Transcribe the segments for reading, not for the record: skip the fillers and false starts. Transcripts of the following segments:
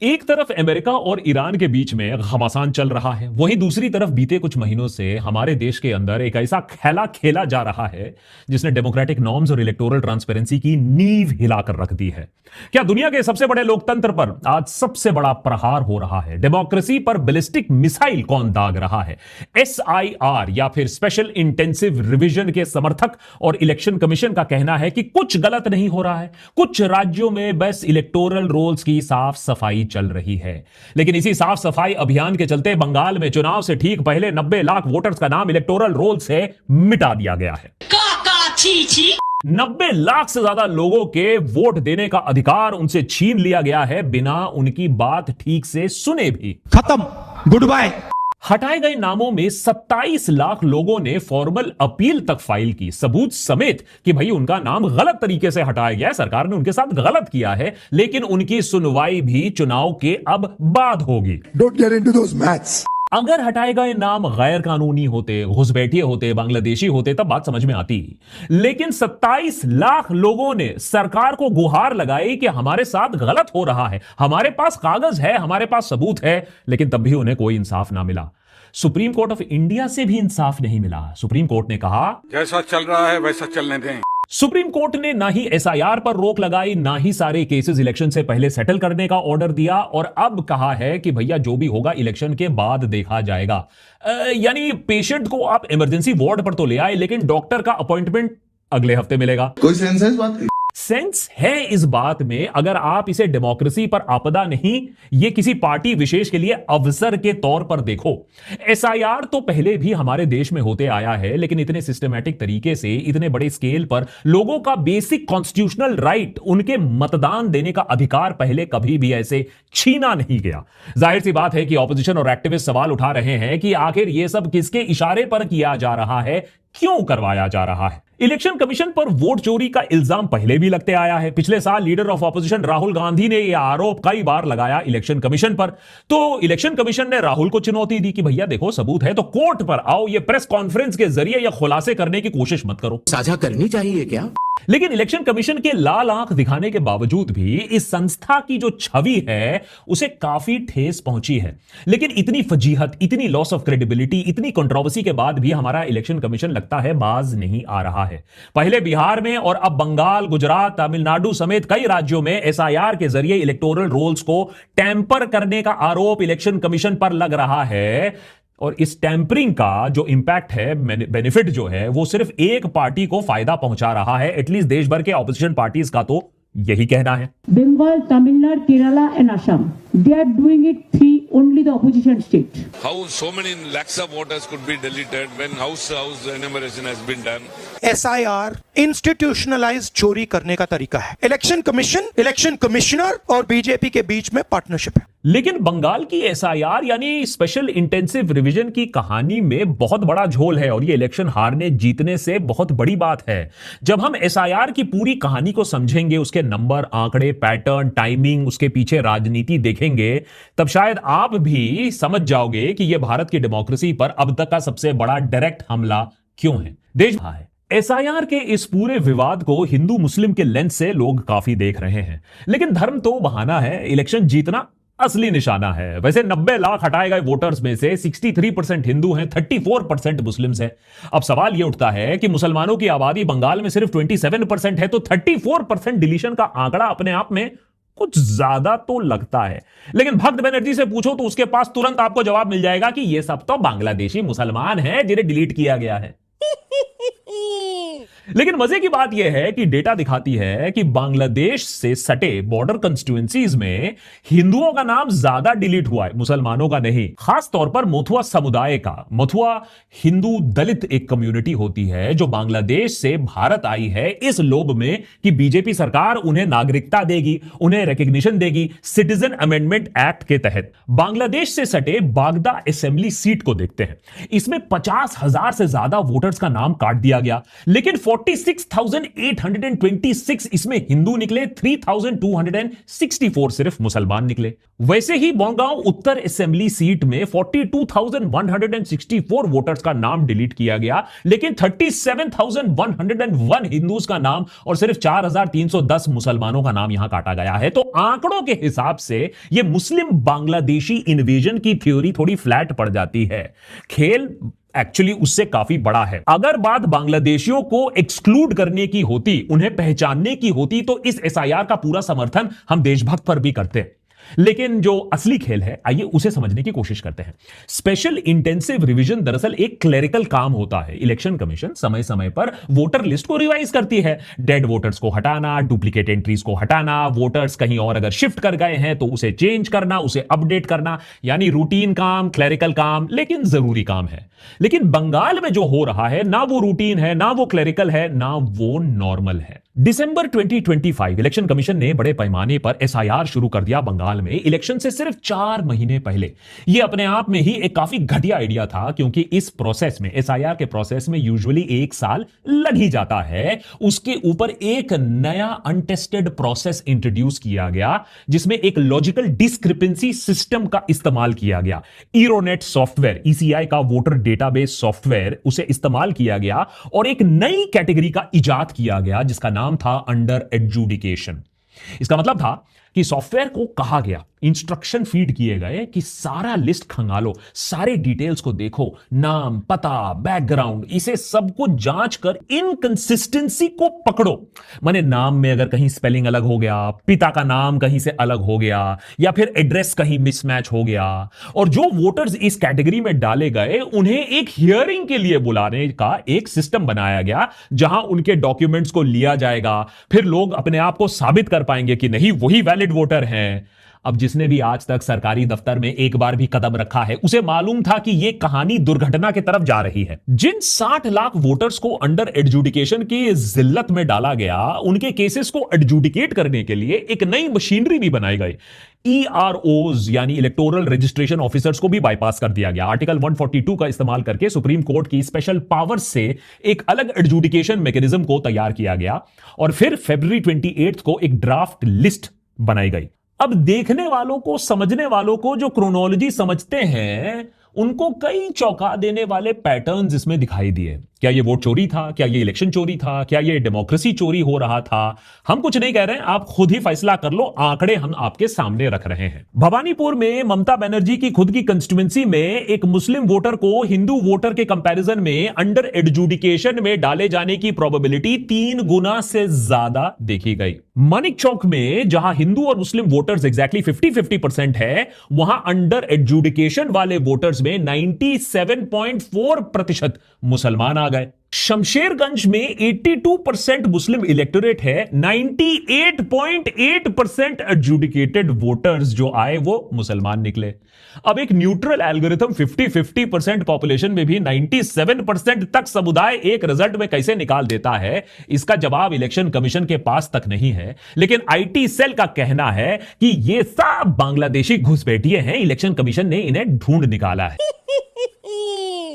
एक तरफ अमेरिका और ईरान के बीच में घमासान चल रहा है, वहीं दूसरी तरफ बीते कुछ महीनों से हमारे देश के अंदर एक ऐसा खेला खेला जा रहा है जिसने डेमोक्रेटिक नॉर्म्स और इलेक्टोरल ट्रांसपेरेंसी की नींव हिलाकर रख दी है। क्या दुनिया के सबसे बड़े लोकतंत्र पर आज सबसे बड़ा प्रहार हो रहा है? डेमोक्रेसी पर बैलिस्टिक मिसाइल कौन दाग रहा है? SIR या फिर स्पेशल इंटेंसिव रिवीजन के समर्थक और इलेक्शन कमीशन का कहना है कि कुछ गलत नहीं हो रहा है, कुछ राज्यों में बस इलेक्टोरल रोल्स की साफ सफाई चल रही है। लेकिन इसी साफ सफाई अभियान के चलते बंगाल में चुनाव से ठीक पहले 90 लाख वोटर्स का नाम इलेक्टोरल रोल से मिटा दिया गया है। 90 लाख से ज्यादा लोगों के वोट देने का अधिकार उनसे छीन लिया गया है, बिना उनकी बात ठीक से सुने भी। खत्म, गुड बाय। हटाए गए नामों में 27 लाख लोगों ने फॉर्मल अपील तक फाइल की, सबूत समेत कि भाई उनका नाम गलत तरीके से हटाया गया है, सरकार ने उनके साथ गलत किया है। लेकिन उनकी सुनवाई भी चुनाव के अब बाद होगी। Don't get into those maths. अगर हटाए गए नाम गैर कानूनी होते, घुसपैठिए होते, बांग्लादेशी होते, तब बात समझ में आती। लेकिन 27 लाख लोगों ने सरकार को गुहार लगाई कि हमारे साथ गलत हो रहा है, हमारे पास कागज है, हमारे पास सबूत है, लेकिन तब भी उन्हें कोई इंसाफ ना मिला। सुप्रीम कोर्ट ऑफ इंडिया से भी इंसाफ नहीं मिला। सुप्रीम कोर्ट ने कहा जैसा चल रहा है वैसा चलने दें। सुप्रीम कोर्ट ने ना ही SIR पर रोक लगाई, ना ही सारे केसेस इलेक्शन से पहले सेटल करने का ऑर्डर दिया, और अब कहा है कि भैया जो भी होगा इलेक्शन के बाद देखा जाएगा। यानी पेशेंट को आप इमरजेंसी वार्ड पर तो ले आए, लेकिन डॉक्टर का अपॉइंटमेंट अगले हफ्ते मिलेगा। कोई सेंस है इस बात की? सेंस है इस बात में अगर आप इसे डेमोक्रेसी पर आपदा नहीं, ये किसी पार्टी विशेष के लिए अवसर के तौर पर देखो। SIR तो पहले भी हमारे देश में होते आया है, लेकिन इतने सिस्टमैटिक तरीके से, इतने बड़े स्केल पर लोगों का बेसिक कॉन्स्टिट्यूशनल राइट, उनके मतदान देने का अधिकार पहले कभी भी ऐसे छीना नहीं गया। जाहिर सी बात है कि ऑपोजिशन और एक्टिविस्ट सवाल उठा रहे हैं कि आखिर यह सब किसके इशारे पर किया जा रहा है, क्यों करवाया जा रहा है। इलेक्शन कमीशन पर वोट चोरी का इल्जाम पहले भी लगते आया है। पिछले साल leader of opposition Rahul Gandhi ने यह आरोप कई बार लगाया इलेक्शन कमीशन पर, तो इलेक्शन कमीशन ने राहुल को चुनौती दी कि भैया देखो सबूत है तो कोर्ट पर आओ, ये प्रेस कॉन्फ्रेंस के जरिए या खुलासे करने की कोशिश मत करो। साझा करनी चाहिए क्या? लेकिन इलेक्शन कमीशन के लाल आंख दिखाने के बावजूद भी इस संस्था की जो छवि है उसे काफी ठेस पहुंची है। लेकिन इतनी फजीहत, इतनी लॉस ऑफ क्रेडिबिलिटी, इतनी कंट्रोवर्सी के बाद भी हमारा इलेक्शन कमीशन लगता है बाज नहीं आ रहा है। पहले बिहार में और अब बंगाल, गुजरात, तमिलनाडु समेत कई राज्यों में SIR के जरिए इलेक्टोरल रोल्स को टैंपर करने का आरोप इलेक्शन कमीशन पर लग रहा है। और इस टैंपरिंग का जो इंपैक्ट है, बेनिफिट जो है, वो सिर्फ एक पार्टी को फायदा पहुंचा रहा है। एटलीस्ट देश भर के ऑपोजिशन पार्टीज का तो यही कहना है। Bengal, Tamil Nadu, Kerala and Assam, they are doing it through only the opposition state. How so many lakhs of voters could be deleted when house enumeration has been done? SIR institutionalise चोरी करने का तरीका है। Election commission, election commissioner और BJP के बीच में partnership है। लेकिन बंगाल की SIR यानी स्पेशल इंटेंसिव रिवीजन की कहानी में बहुत बड़ा झोल है, और यह इलेक्शन हारने जीतने से बहुत बड़ी बात है। जब हम SIR की पूरी कहानी को समझेंगे, उसके नंबर, आंकड़े, पैटर्न, टाइमिंग, उसके पीछे राजनीति देखेंगे, तब शायद आप भी समझ जाओगे कि यह भारत की डेमोक्रेसी पर अब तक का सबसे बड़ा डायरेक्ट हमला क्यों है। देश है SIR के इस पूरे विवाद को हिंदू मुस्लिम के लेंस से लोग काफी देख रहे हैं, लेकिन धर्म तो बहाना है, इलेक्शन जीतना असली निशाना है। वैसे 90 लाख हटाए गए वोटर्स में से 63% हिंदू हैं, 34% मुस्लिम्स हैं। अब सवाल यह उठता है कि मुसलमानों की आबादी बंगाल में सिर्फ 27% है, तो 34% डिलीशन का आंकड़ा अपने आप में कुछ ज्यादा तो लगता है। लेकिन भक्त बनर्जी से पूछो तो उसके पास तुरंत आपको जवाब मिल जाएगा कि यह सब तो बांग्लादेशी मुसलमान हैं जिन्हें डिलीट किया गया है। लेकिन मजे की बात यह है कि डेटा दिखाती है कि बांग्लादेश से सटे बॉर्डर कंस्टिट्यूएंसीज में हिंदुओं का नाम ज्यादा डिलीट हुआ है, मुसलमानों का नहीं। खास तौर पर मथुआ समुदाय का। मथुआ हिंदू दलित एक कम्युनिटी होती है जो बांग्लादेश से भारत आई है इस लोभ में कि बीजेपी सरकार उन्हें नागरिकता देगी, उन्हें रिकॉग्निशन देगी सिटीजन अमेंडमेंट एक्ट के तहत। बांग्लादेश से सटे बागदा असेंबली सीट को देखते हैं। इसमें 50,000 से ज्यादा वोटर्स का नाम काट दिया गया, लेकिन 46,826 इसमें हिंदू निकले, 3,264 सिर्फ मुसलमान निकले। वैसे ही बोंगांव उत्तर असेंबली सीट में 42,164 वोटर्स का नाम डिलीट किया गया, लेकिन 37,101 हिंदूज का नाम और सिर्फ 4,310 मुसलमानों का नाम यहां काटा गया है। तो आंकड़ों के हिसाब से यह मुस्लिम बांग्लादेशी इन्वेजन की थ्योरी थोड़ी फ्लैट पड़ जाती है। खेल एक्चुअली उससे काफी बड़ा है। अगर बात बांग्लादेशियों को एक्सक्लूड करने की होती, उन्हें पहचानने की होती, तो इस एसआईआर का पूरा समर्थन हम देशभक्त पर भी करते। लेकिन जो असली खेल है, आइए उसे समझने की कोशिश करते हैं। स्पेशल इंटेंसिव रिवीजन दरअसल एक क्लेरिकल काम होता है। इलेक्शन कमीशन समय समय पर वोटर लिस्ट को रिवाइज करती है। डेड वोटर्स को हटाना, डुप्लीकेट एंट्रीज को हटाना, वोटर्स कहीं और अगर शिफ्ट कर गए हैं तो उसे चेंज करना, उसे अपडेट करना, यानी रूटीन काम, क्लेरिकल काम, लेकिन जरूरी काम है। लेकिन बंगाल में जो हो रहा है, ना वो रूटीन है, ना वो क्लेरिकल है, ना वो नॉर्मल है। दिसंबर 2025 इलेक्शन कमीशन ने बड़े पैमाने पर एसआईआर शुरू कर दिया बंगाल में, इलेक्शन से सिर्फ 4 महीने पहले। यह अपने आप में ही एक काफी घटिया आइडिया था, क्योंकि इस प्रोसेस में, एसआईआर के प्रोसेस में यूजुअली 1 साल लग ही जाता है। उसके ऊपर एक नया अनटेस्टेड प्रोसेस इंट्रोड्यूस किया गया, जिसमें एक लॉजिकल डिस्क्रिपेंसी सिस्टम का इस्तेमाल किया गया। ईरोनेट सॉफ्टवेयर, ईसीआई का वोटर डेटाबेस सॉफ्टवेयर, उसे इस्तेमाल किया गया और एक नई कैटेगरी का इजाद किया गया, जिसका नाम था अंडर एडजुडिकेशन। इसका मतलब था कि सॉफ्टवेयर को कहा गया, इंस्ट्रक्शन फीड किए गए कि सारा लिस्ट खंगालो, सारे डिटेल्स को देखो, नाम, पता, बैकग्राउंड, इसे सबको जांच कर इनकंसिस्टेंसी को पकड़ो। माने नाम में अगर कहीं स्पेलिंग अलग हो गया, पिता का नाम कहीं से अलग हो गया, या फिर एड्रेस कहीं मिसमैच हो गया, और जो वोटर्स इस कैटेगरी में डाले गए उन्हें एक हियरिंग के लिए बुलाने का एक सिस्टम बनाया गया, जहां उनके डॉक्यूमेंट्स को लिया जाएगा। फिर लोग अपने आप को साबित कर पाएंगे कि नहीं, वही वैलिड वोटर हैं। अब जिसने भी आज तक सरकारी दफ्तर में एक बार भी कदम रखा है, उसे मालूम था कि यह कहानी दुर्घटना की तरफ जा रही है। जिन 60 लाख वोटर्स को अंडर एडजुडिकेशन की जिल्लत में डाला गया, उनके केसेस को एडजुडिकेट करने के लिए एक नई मशीनरी भी बनाई गई। EROs यानी इलेक्टोरल रजिस्ट्रेशन ऑफिसर्स को भी बाईपास कर दिया गया। आर्टिकल 142 का इस्तेमाल करके सुप्रीम कोर्ट की स्पेशल पावर्स से एक अलग एडजुडिकेशन मैकेनिज्म को तैयार किया गया, और फिर फरवरी 28 को एक ड्राफ्ट लिस्ट बनाई गई। अब देखने वालों को, समझने वालों को, जो क्रोनोलॉजी समझते हैं, उनको कई चौंका देने वाले पैटर्न्स इसमें दिखाई दिए। क्या ये वोट चोरी था? क्या ये इलेक्शन चोरी था? क्या ये डेमोक्रेसी चोरी हो रहा था? हम कुछ नहीं कह रहे हैं, आप खुद ही फैसला कर लो। आंकड़े हम आपके सामने रख रहे हैं। भवानीपुर में ममता बनर्जी की खुद की कंस्टिट्यूएंसी में एक मुस्लिम वोटर को हिंदू वोटर के कंपैरिजन में अंडर एडजुडिकेशन में डाले जाने की प्रोबेबिलिटी 3 गुना से ज्यादा देखी गई। मानिक चौक में जहां हिंदू और मुस्लिम वोटर्स एग्जैक्टली 50-50% है, वहां अंडर एडजुडिकेशन वाले वोटर्स में 97.4% मुसलमान आ गए। शमशेरगंज में 82% मुस्लिम इलेक्टोरेट है, 98.8% एडजुडिकेटेड वोटर्स जो आए वो मुसलमान निकले। अब एक न्यूट्रल एल्गोरिथम 50-50% पॉपुलेशन में भी 97% तक समुदाय एक रिजल्ट में कैसे निकाल देता है, इसका जवाब इलेक्शन कमीशन के पास तक नहीं है। लेकिन आईटी सेल का कहना है कि ये सब बांग्लादेशी घुसपैठिए हैं, इलेक्शन कमीशन ने इन्हें ढूंढ निकाला है।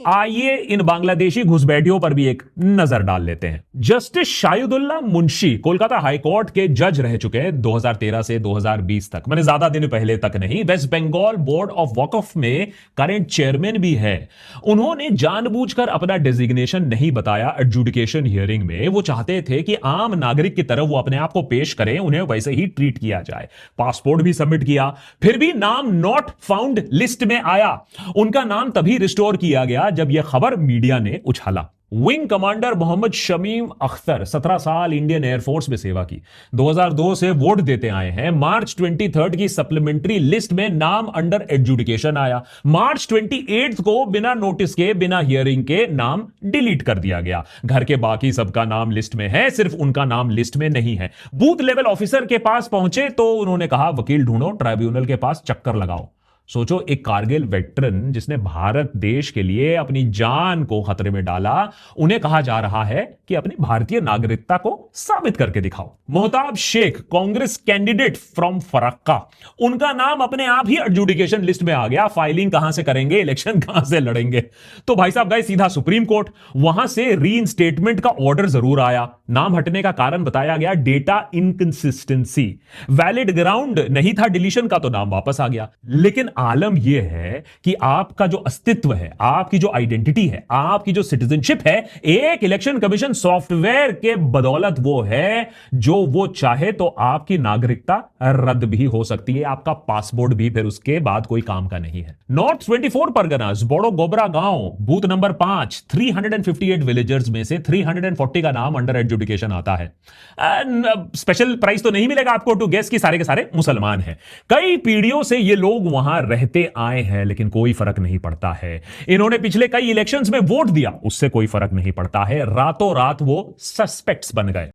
आइए इन बांग्लादेशी घुसपैठियों पर भी एक नजर डाल लेते हैं। जस्टिस शाहिदुल्लाह मुंशी कोलकाता हाईकोर्ट के जज रह चुके हैं 2013 से 2020 तक, मैंने ज्यादा दिन पहले तक नहीं। वेस्ट बंगाल बोर्ड ऑफ वक्फ में करंट चेयरमैन भी है। उन्होंने जानबूझकर अपना डेजिग्नेशन नहीं बताया एडजुडिकेशन हियरिंग में। वो चाहते थे कि आम नागरिक की तरह वो अपने आप को पेश करें, उन्हें वैसे ही ट्रीट किया जाए। पासपोर्ट भी सबमिट किया, फिर भी नाम नॉट फाउंड लिस्ट में आया। उनका नाम तभी रिस्टोर किया गया जब यह खबर मीडिया ने उछाला। विंग कमांडर मोहम्मद शमीम अख्तर 17 साल इंडियन एयरफोर्स में सेवा की, 2002 से वोट देते आए हैं। मार्च 23 की सप्लीमेंट्री लिस्ट में नाम अंडर एडजुडिकेशन आया। मार्च 28 को बिना नोटिस के, बिना हियरिंग के नाम डिलीट कर दिया गया। घर के बाकी सबका नाम लिस्ट में है, सिर्फ उनका नाम लिस्ट में नहीं है। बूथ लेवल ऑफिसर के पास पहुंचे तो उन्होंने कहा वकील ढूंढो, ट्राइब्यूनल के पास चक्कर लगाओ। सोचो, एक कारगिल वेटरन जिसने भारत देश के लिए अपनी जान को खतरे में डाला, उन्हें कहा जा रहा है कि अपनी भारतीय नागरिकता को साबित करके दिखाओ। मोहताब शेख, कांग्रेस कैंडिडेट फ्रॉम फरक्का, उनका नाम अपने आप ही एडजुडिकेशन लिस्ट में आ गया। फाइलिंग कहां से करेंगे, इलेक्शन कहां से लड़ेंगे? तो भाई साहब गए सीधा सुप्रीम कोर्ट, वहां से रीइंस्टेटमेंट का ऑर्डर जरूर आया। नाम हटने का कारण बताया गया डेटा इनकंसिस्टेंसी, वैलिड ग्राउंड नहीं था डिलीशन का, तो नाम वापस आ गया। लेकिन आलम यह है कि आपका जो अस्तित्व है, आपकी जो आइडेंटिटी है, आपकी जो सिटीजनशिप है, एक इलेक्शन कमीशन सॉफ्टवेयर के बदौलत वो है जो वो चाहे तो आपकी नागरिकता रद्द भी हो सकती है, आपका पासपोर्ट भी फिर उसके बाद कोई काम का नहीं है। नॉर्थ 24 परगनास, बोड़ो गोबरा गांव, बूथ नंबर 5, 358 विलेजर्स में से 340 का नाम अंडर एडजुडिकेशन आता है। स्पेशल प्राइस तो नहीं मिलेगा आपको टू गेस कि सारे के सारे मुसलमान हैं। कई पीढ़ियों से ये लोग वहां रहते आए हैं, लेकिन कोई फर्क नहीं पड़ता है। इन्होंने पिछले कई इलेक्शंस में वोट दिया, उससे कोई फर्क नहीं पड़ता है। रातों रात वो सस्पेक्ट्स बन गए।